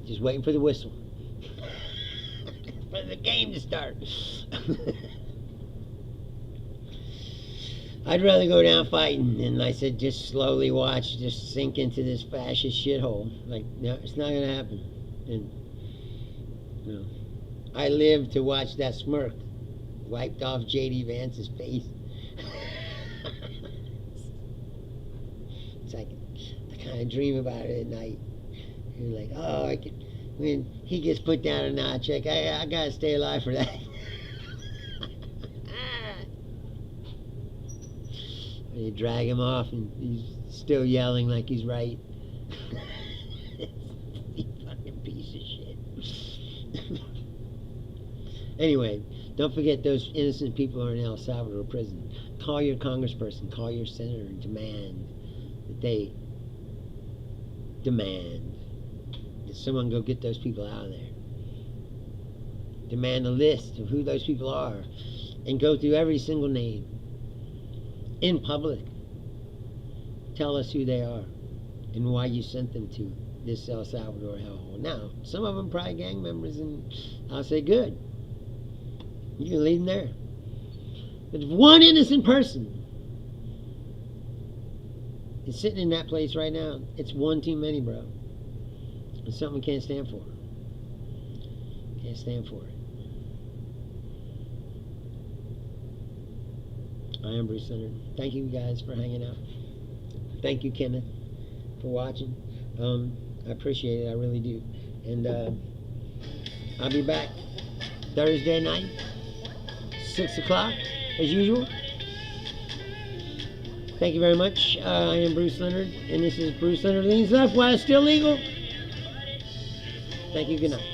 Just waiting for the whistle. For the game to start. I'd rather go down fighting than, like I said, just slowly watch, just sink into this fascist shithole. Like, no, it's not going to happen. And, you know, I live to watch that smirk wiped off J.D. Vance's face. It's like, I kind of dream about it at night. You're like, oh, when he gets put down a notch, I got to stay alive for that. You drag him off and he's still yelling like he's right. You fucking piece of shit. Anyway, don't forget those innocent people are in El Salvador prison. Call your congressperson, call your senator, and demand that someone go get those people out of there. Demand a list of who those people are and go through every single name. In public, tell us who they are and why you sent them to this El Salvador hellhole. Now, some of them probably gang members, and I'll say, good. You can leave them there. But if one innocent person is sitting in that place right now, it's one too many, bro. It's something we can't stand for. Can't stand for it. I am Bruce Leonard. Thank you guys for hanging out. Thank you, Kenneth, for watching. I appreciate it. I really do. And I'll be back Thursday night, 6 o'clock, as usual. Thank you very much. I am Bruce Leonard, and this is Bruce Leonard Leans Left while it's still legal. Thank you. Good night.